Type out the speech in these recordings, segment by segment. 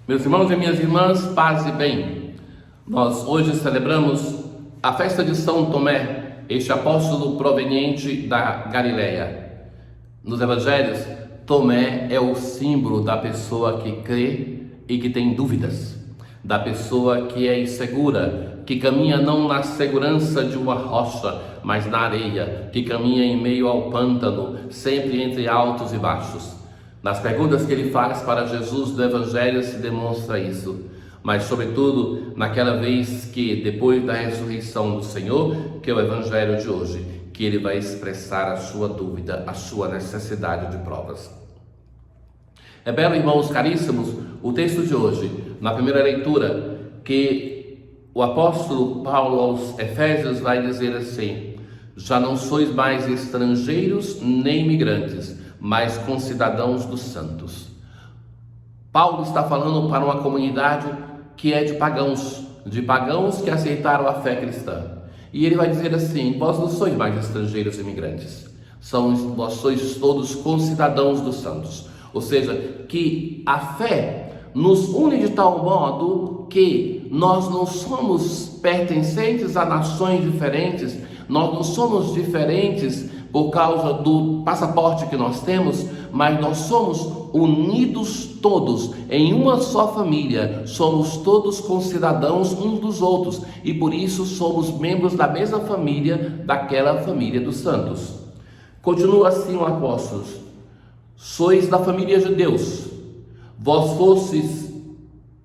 Meus irmãos e minhas irmãs, paz e bem. Nós hoje celebramos a festa de São Tomé, este apóstolo proveniente da Galileia. Nos evangelhos, Tomé é o símbolo da pessoa que crê e que tem dúvidas, da pessoa que é insegura, que caminha não na segurança de uma rocha, mas na areia, que caminha em meio ao pântano, sempre entre altos e baixos. Nas perguntas que ele faz para Jesus do Evangelho se demonstra isso, mas sobretudo naquela vez que, depois da ressurreição do Senhor, que é o Evangelho de hoje, que ele vai expressar a sua dúvida, a sua necessidade de provas. É belo, irmãos caríssimos, o texto de hoje, na primeira leitura, que o apóstolo Paulo aos Efésios vai dizer assim: já não sois mais estrangeiros nem imigrantes, mas concidadãos dos santos. Paulo está falando para uma comunidade que é de pagãos que aceitaram a fé cristã. E ele vai dizer assim: vós não sois mais estrangeiros e imigrantes, vós sois todos concidadãos dos santos. Ou seja, que a fé nos une de tal modo que nós não somos pertencentes a nações diferentes, nós não somos diferentes por causa do passaporte que nós temos, mas nós somos unidos todos em uma só família, somos todos concidadãos uns dos outros e por isso somos membros da mesma família, daquela família dos santos. Continua assim o apóstolo: sois da família de Deus, vós fostes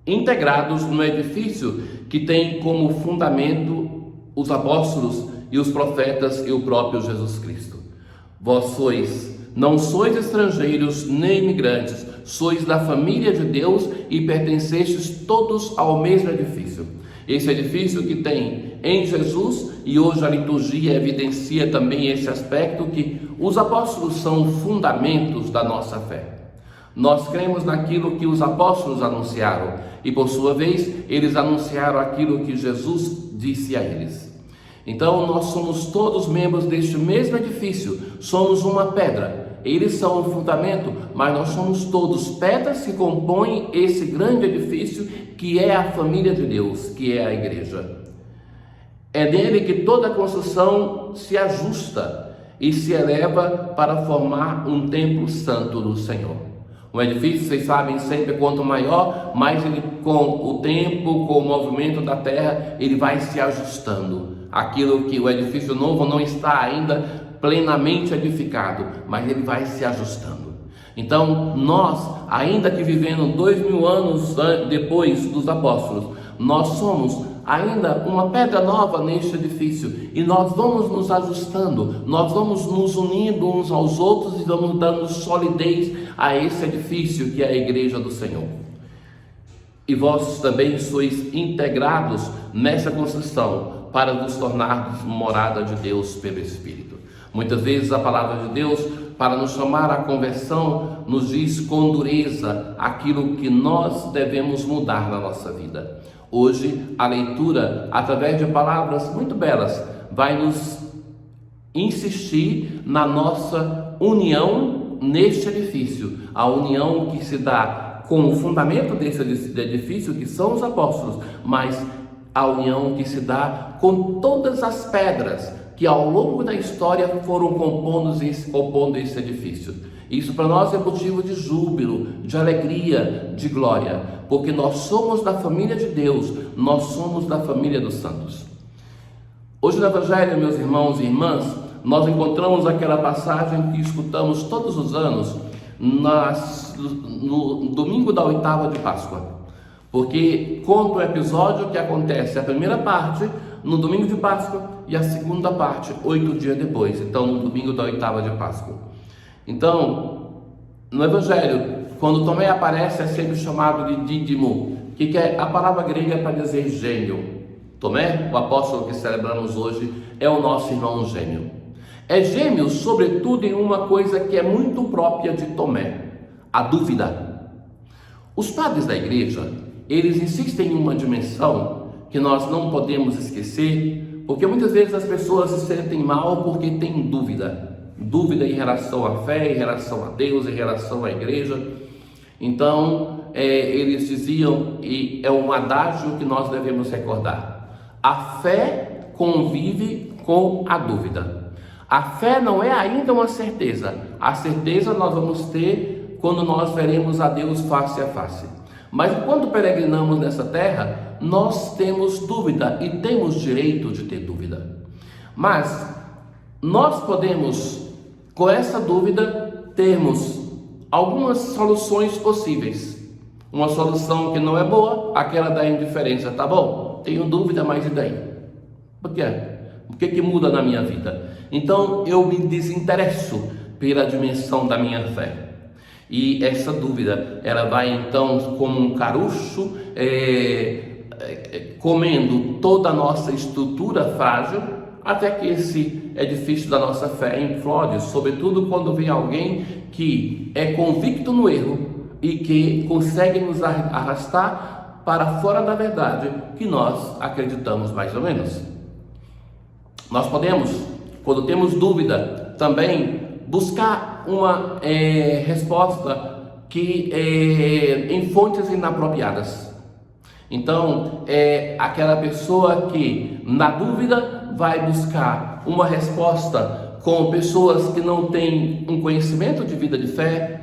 integrados no edifício que tem como fundamento os apóstolos e os profetas e o próprio Jesus Cristo. Vós não sois estrangeiros nem imigrantes, sois da família de Deus e pertencestes todos ao mesmo edifício. Esse edifício que tem em Jesus, e hoje a liturgia evidencia também esse aspecto, que os apóstolos são fundamentos da nossa fé. Nós cremos naquilo que os apóstolos anunciaram e, por sua vez, eles anunciaram aquilo que Jesus disse a eles. Então, nós somos todos membros deste mesmo edifício, somos uma pedra. Eles são o fundamento, mas nós somos todos pedras que compõem esse grande edifício que é a família de Deus, que é a igreja. É nele que toda a construção se ajusta e se eleva para formar um templo santo do Senhor. Um edifício, vocês sabem, sempre quanto maior, mais ele, com o tempo, com o movimento da terra, ele vai se ajustando. Aquilo que o edifício novo não está ainda plenamente edificado, mas ele vai se ajustando. Então, nós, ainda que vivendo 2000 anos depois dos apóstolos, nós somos ainda uma pedra nova neste edifício e nós vamos nos ajustando, nós vamos nos unindo uns aos outros e vamos dando solidez a esse edifício que é a igreja do Senhor. E vós também sois integrados nessa construção para nos tornarmos morada de Deus pelo Espírito. Muitas vezes a palavra de Deus, para nos chamar à conversão, nos diz com dureza aquilo que nós devemos mudar na nossa vida. Hoje, a leitura, através de palavras muito belas, vai nos insistir na nossa união neste edifício, a união que se dá com o fundamento desse edifício, que são os apóstolos, mas a união que se dá com todas as pedras que ao longo da história foram compondo esse edifício. Isso para nós é motivo de júbilo, de alegria, de glória, porque nós somos da família de Deus, nós somos da família dos santos. Hoje no Evangelho, meus irmãos e irmãs, nós encontramos aquela passagem que escutamos todos os anos no domingo da oitava de Páscoa, porque conta o episódio que acontece a primeira parte no domingo de Páscoa e a segunda parte 8 dias depois, então no domingo da oitava de Páscoa. Então, no Evangelho, quando Tomé aparece, é sempre chamado de Dídimo, que é a palavra grega para dizer gêmeo. Tomé, o apóstolo que celebramos hoje, é o nosso irmão gêmeo. É gêmeo, sobretudo, em uma coisa que é muito própria de Tomé: a dúvida. Os padres da igreja, eles insistem em uma dimensão que nós não podemos esquecer, porque muitas vezes as pessoas se sentem mal porque têm dúvida em relação à fé, em relação a Deus, em relação à igreja. Então, eles diziam, e é um adágio que nós devemos recordar: a fé convive com a dúvida. A fé não é ainda uma certeza. A certeza nós vamos ter quando nós veremos a Deus face a face. Mas enquanto peregrinamos nessa terra, nós temos dúvida e temos direito de ter dúvida. Mas nós podemos, com essa dúvida, termos algumas soluções possíveis. Uma solução que não é boa, aquela da indiferença. Tá bom, tenho dúvida, mas e daí? Por quê? O que muda na minha vida? Então eu me desinteresso pela dimensão da minha fé. E essa dúvida, ela vai então como um caroço comendo toda a nossa estrutura frágil, até que esse edifício da nossa fé implode, sobretudo quando vem alguém que é convicto no erro e que consegue nos arrastar para fora da verdade que nós acreditamos mais ou menos. Nós podemos, quando temos dúvida, também buscar uma resposta que em fontes inapropriadas. Então, aquela pessoa que, na dúvida, vai buscar uma resposta com pessoas que não têm um conhecimento de vida de fé,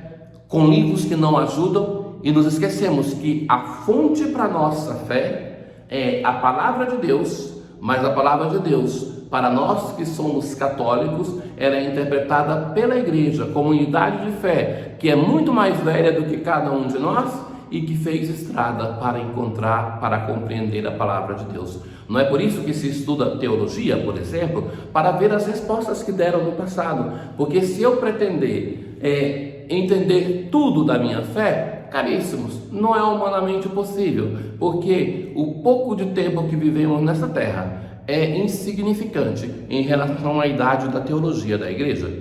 com livros que não ajudam, e nos esquecemos que a fonte para a nossa fé é a palavra de Deus, mas a palavra de Deus, para nós que somos católicos, ela é interpretada pela igreja, comunidade de fé, que é muito mais velha do que cada um de nós e que fez estrada para encontrar, para compreender a palavra de Deus. Não é por isso que se estuda teologia, por exemplo, para ver as respostas que deram no passado, porque se eu pretender entender tudo da minha fé, caríssimos, não é humanamente possível, porque o pouco de tempo que vivemos nessa terra é insignificante em relação à idade da teologia da igreja.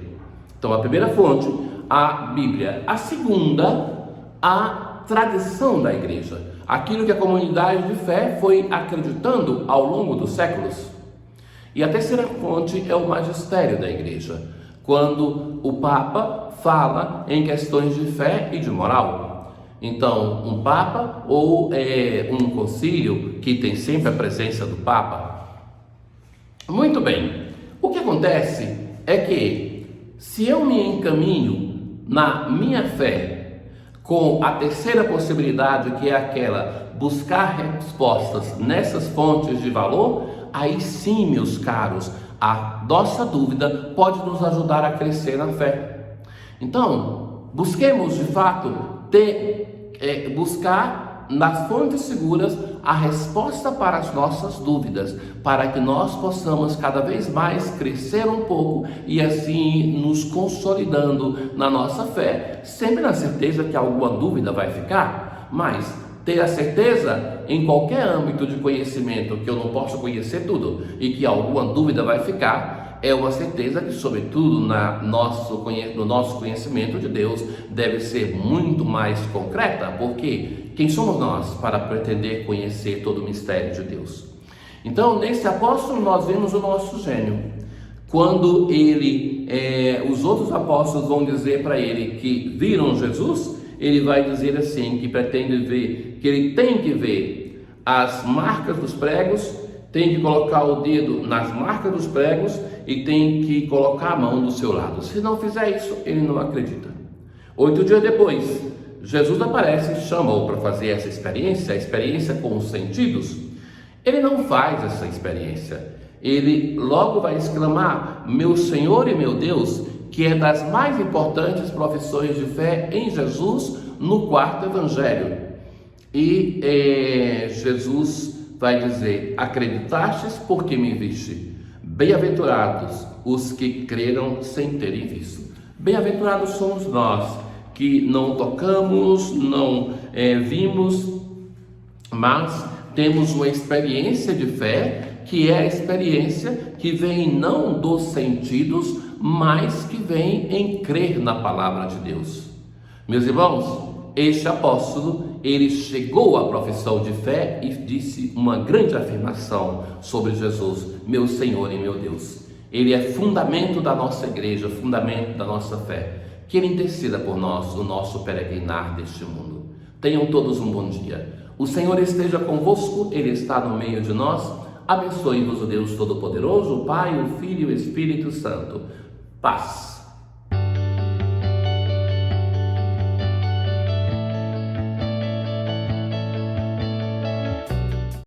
Então, a primeira fonte, a Bíblia. A segunda, a tradição da igreja. Aquilo que a comunidade de fé foi acreditando ao longo dos séculos. E a terceira fonte é o magistério da igreja, quando o Papa fala em questões de fé e de moral. Então, um Papa ou um concílio que tem sempre a presença do Papa. Muito bem, o que acontece é que se eu me encaminho na minha fé com a terceira possibilidade, que é aquela buscar respostas nessas fontes de valor, aí sim, meus caros, a nossa dúvida pode nos ajudar a crescer na fé. Então, busquemos de fato buscar nas fontes seguras a resposta para as nossas dúvidas, para que nós possamos cada vez mais crescer um pouco e assim nos consolidando na nossa fé, sempre na certeza que alguma dúvida vai ficar, mas ter a certeza em qualquer âmbito de conhecimento que eu não posso conhecer tudo e que alguma dúvida vai ficar, é uma certeza que, sobretudo no nosso conhecimento de Deus, deve ser muito mais concreta, porque quem somos nós para pretender conhecer todo o mistério de Deus? Então, nesse apóstolo, nós vemos o nosso gênio. Quando os outros apóstolos vão dizer para ele que viram Jesus, ele vai dizer assim, que pretende ver, que ele tem que ver as marcas dos pregos, tem que colocar o dedo nas marcas dos pregos e tem que colocar a mão do seu lado. Se não fizer isso, ele não acredita. 8 dias depois, Jesus aparece e chama-o para fazer essa experiência, a experiência com os sentidos. Ele não faz essa experiência. Ele logo vai exclamar, meu Senhor e meu Deus, que é das mais importantes profissões de fé em Jesus no quarto evangelho. E Jesus vai dizer, acreditastes porque me viste. Bem-aventurados os que creram sem terem visto. Bem-aventurados somos nós, que não tocamos, não vimos, mas temos uma experiência de fé, que é a experiência que vem não dos sentidos, mas que vem em crer na palavra de Deus. Meus irmãos, este apóstolo, ele chegou à profissão de fé e disse uma grande afirmação sobre Jesus, meu Senhor e meu Deus. Ele é fundamento da nossa igreja, fundamento da nossa fé. que Ele interceda por nós no nosso peregrinar deste mundo. Tenham todos um bom dia. O Senhor esteja convosco, Ele está no meio de nós. Abençoe-vos o Deus Todo-Poderoso, o Pai, o Filho e o Espírito Santo. Paz.